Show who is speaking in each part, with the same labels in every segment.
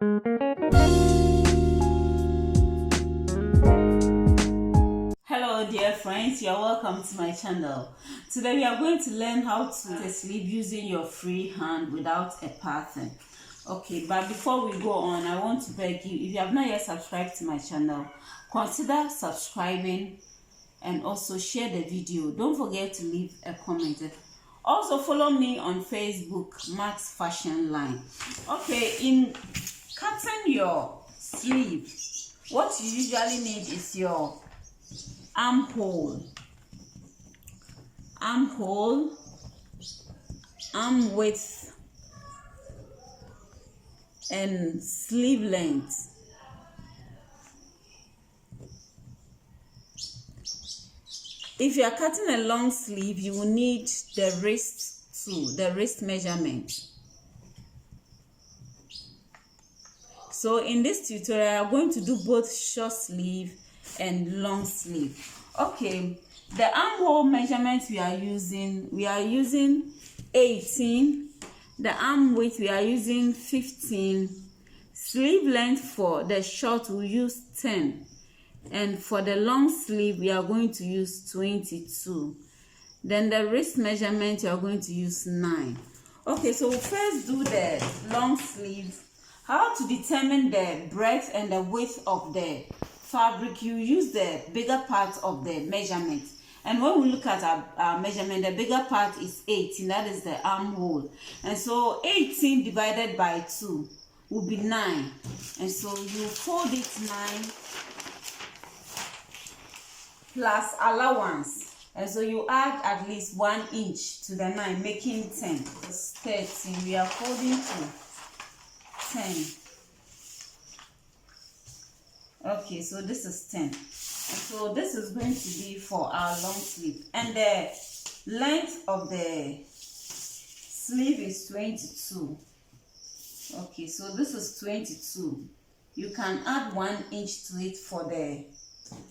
Speaker 1: Hello dear friends, you're welcome to my channel. Today we are going to learn how to sleeve using your free hand without a pattern. Okay, but before we go on, I want to beg you, if you have not yet subscribed to my channel, consider subscribing and also share the video. Don't forget to leave a comment. Also follow me on Facebook, Max Fashion Line. Okay, in cutting your sleeve, what you usually need is your armhole, arm width, and sleeve length. If you are cutting a long sleeve, you will need the wrist too, the wrist measurement. So in this tutorial, I'm going to do both short sleeve and long sleeve. Okay, the armhole measurement we are using 18. The arm width we are using 15. Sleeve length for the short we use 10. And for the long sleeve we are going to use 22. Then the wrist measurement you are going to use 9. Okay, so we'll first do the long sleeve. How to determine the breadth and the width of the fabric? You use the bigger part of the measurement. And when we look at our measurement, the bigger part is 18. That is the armhole. And so 18 divided by 2 will be 9. And so you fold it 9 plus allowance. And so you add at least 1 inch to the 9, making 10. It's 13. We are folding to 10. Okay, so this is 10. And so this is going to be for our long sleeve. And the length of the sleeve is 22. Okay, so this is 22. You can add 1 inch to it for the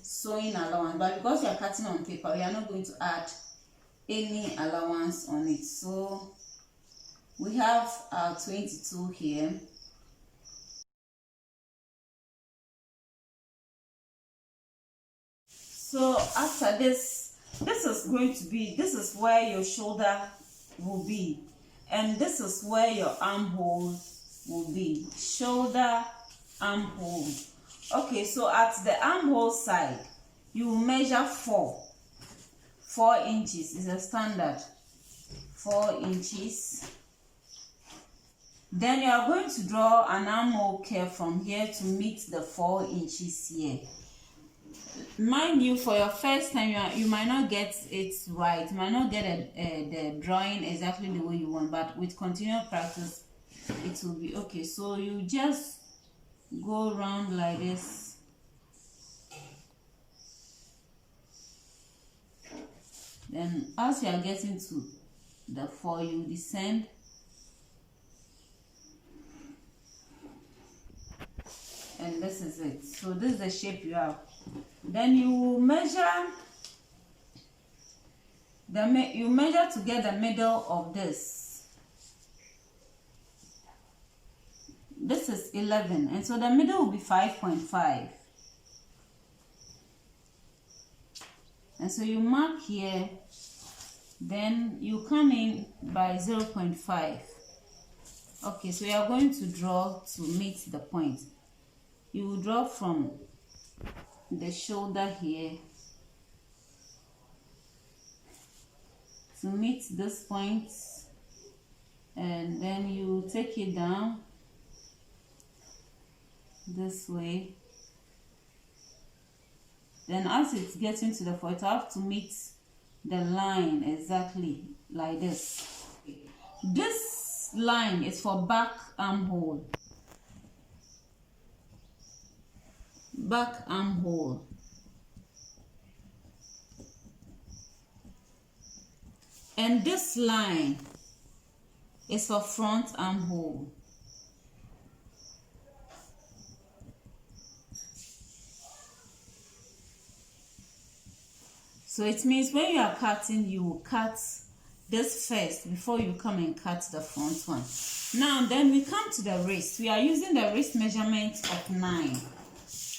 Speaker 1: sewing allowance, but because you are cutting on paper, we are not going to add any allowance on it. So we have our 22 here. So after this is going to be, this is where your shoulder will be, and this is where your armhole will be. Shoulder, armhole. Okay, so at the armhole side, you measure 4 inches is a standard, 4 inches. Then you are going to draw an armhole curve from here to meet the 4 inches here. Mind you, for your first time, you might not get it right, you might not get the drawing exactly the way you want, but with continual practice, it will be okay. So you just go around like this. Then as you are getting to the 4, you descend. And this is it. So this is the shape you have. Then you measure to get the middle of this. This is 11, and so the middle will be 5.5. And so you mark here, then you come in by 0.5. Okay, so you are going to draw to meet the point. You will draw from the shoulder here to meet this point, and then you take it down this way. Then as it's getting to the 4, you have to meet the line exactly like this. This line is for back armhole. Back armhole. And this line is for front armhole. So it means when you are cutting, you will cut this first before you come and cut the front one. Now then we come to the wrist. We are using the wrist measurement of 9.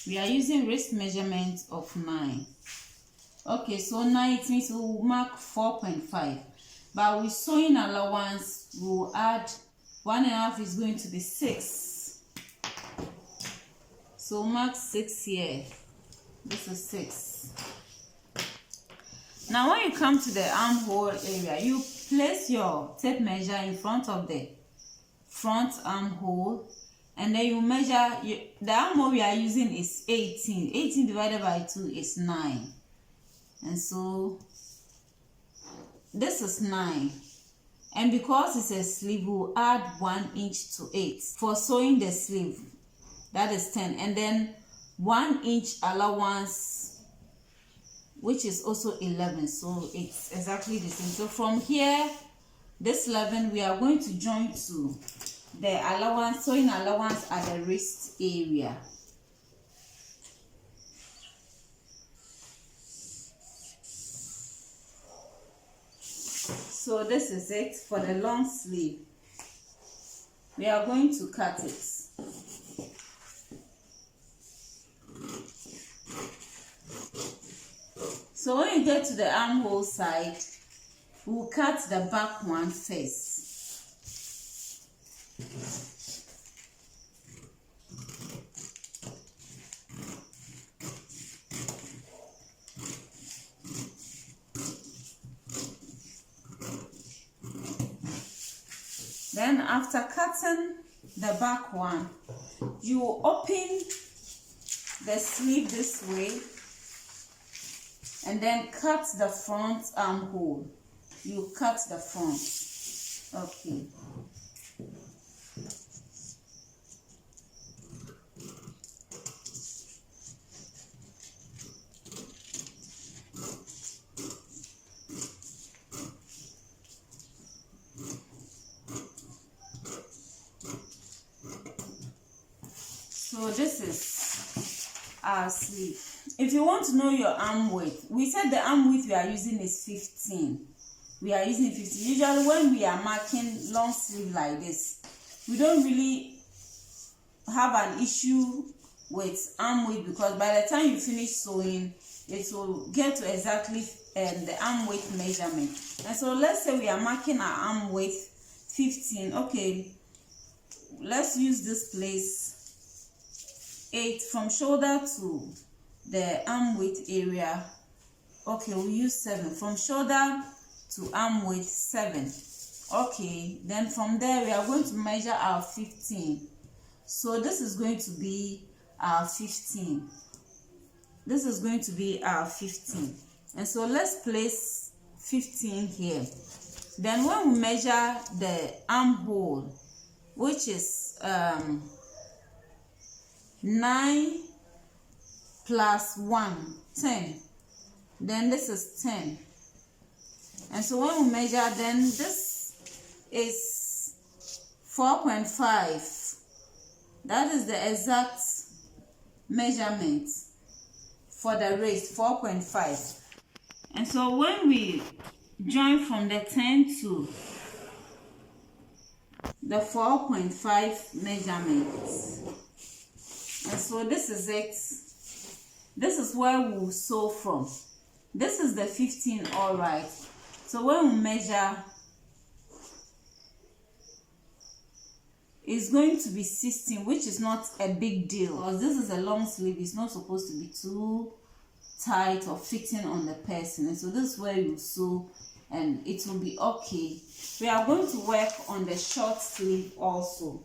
Speaker 1: We are using wrist measurement of 9. Okay, so now it means we'll mark 4.5. But with sewing allowance, we'll add 1.5 is going to be 6. So mark 6 here. This is 6. Now when you come to the armhole area, you place your tape measure in front of the front armhole, and then you measure. The armhole we are using is 18. 18 divided by 2 is 9. And so this is 9. And because it's a sleeve, we'll add 1 inch to 8 for sewing the sleeve. That is 10. And then 1 inch allowance, which is also 11. So it's exactly the same. So from here, this 11, we are going to join to the allowance, sewing allowance at the wrist area. So this is it for the long sleeve. We are going to cut it. So when you get to the armhole side, we'll cut the back one first. Then after cutting the back one, you open the sleeve this way and then cut the front armhole. You cut the front. Okay. So this is our sleeve. If you want to know your arm width, we said the arm width we are using is 15. We are using 15. Usually when we are marking long sleeve like this, we don't really have an issue with arm width, because by the time you finish sewing, it will get to exactly the arm width measurement. And so let's say we are marking our arm width 15. Okay, let's use this place 8 from shoulder to the arm width area. Okay, we use 7 from shoulder to arm width 7. Okay, then from there we are going to measure our 15. So this is going to be our 15. This is going to be our 15. And so let's place 15 here. Then when we measure the armhole, which is 9 plus 1, 10. Then this is 10. And so when we measure, then this is 4.5. That is the exact measurement for the waist, 4.5. And so when we join from the 10 to the 4.5 measurements, and so this is it. This is where we will sew from. This is the 15, all right. So when we measure, it's going to be 16, which is not a big deal, because this is a long sleeve. It's not supposed to be too tight or fitting on the person. And so this is where you sew and it will be okay. We are going to work on the short sleeve also.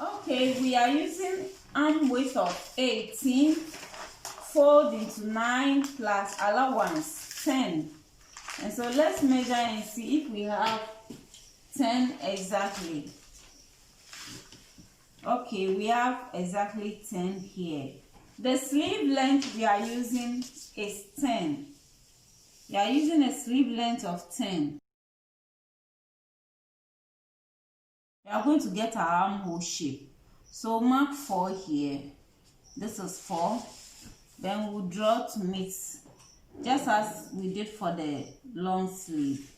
Speaker 1: Okay, we are using arm width of 18, fold into 9 plus allowance 10. And so let's measure and see if we have 10 exactly. Okay, we have exactly 10 here. The sleeve length we are using is 10. We are using a sleeve length of 10. We are going to get our armhole shape. So mark 4 here. This is 4. Then we'll draw to meet, just as we did for the long sleeve.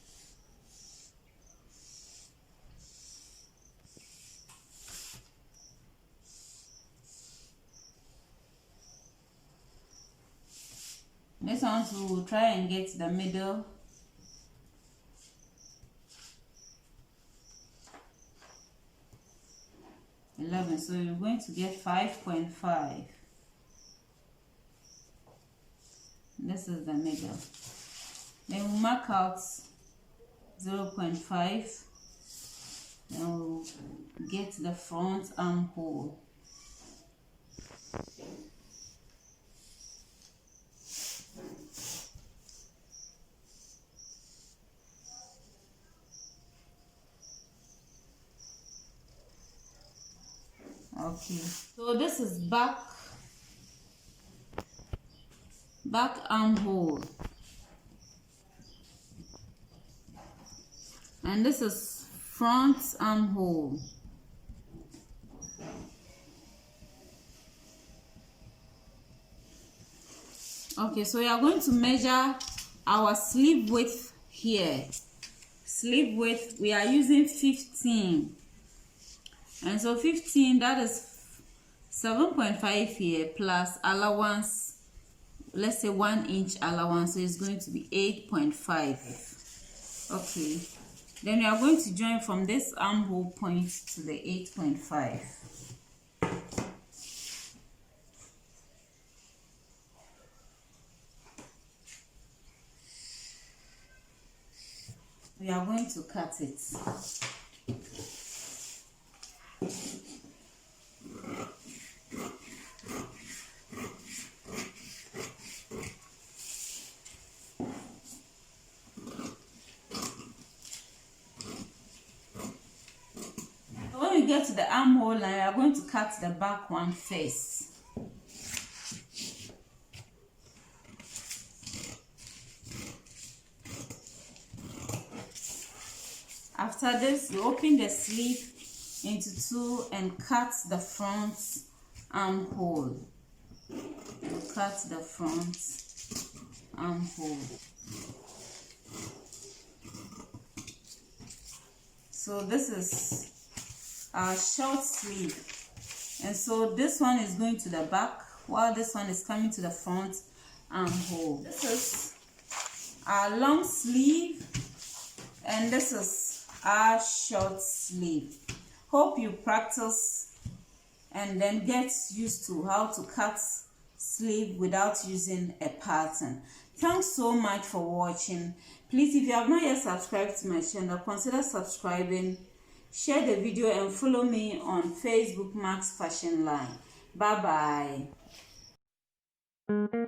Speaker 1: This one too, we'll try and get the middle. So you're going to get 5.5. This is the middle. Then we'll mark out 0.5. Then we'll get the front armhole. Okay, so this is back armhole, and this is front armhole. Okay, so we are going to measure our sleeve width here. Sleeve width, we are using 15. And so 15, that is 7.5 here plus allowance, let's say 1 inch allowance, so it's going to be 8.5. Okay, then we are going to join from this armhole point to the 8.5. We are going to cut it. When we get to the armhole line, we are going to cut the back one first. After this, you open the sleeve into two and cut the front armhole. Cut the front armhole. So this is our short sleeve, and so this one is going to the back while this one is coming to the front armhole. This is our long sleeve, and this is our short sleeve. Hope you practice and then get used to how to cut sleeve without using a pattern. Thanks so much for watching. Please, if you have not yet subscribed to my channel, consider subscribing, share the video, and follow me on Facebook, Max Fashion Line. Bye bye.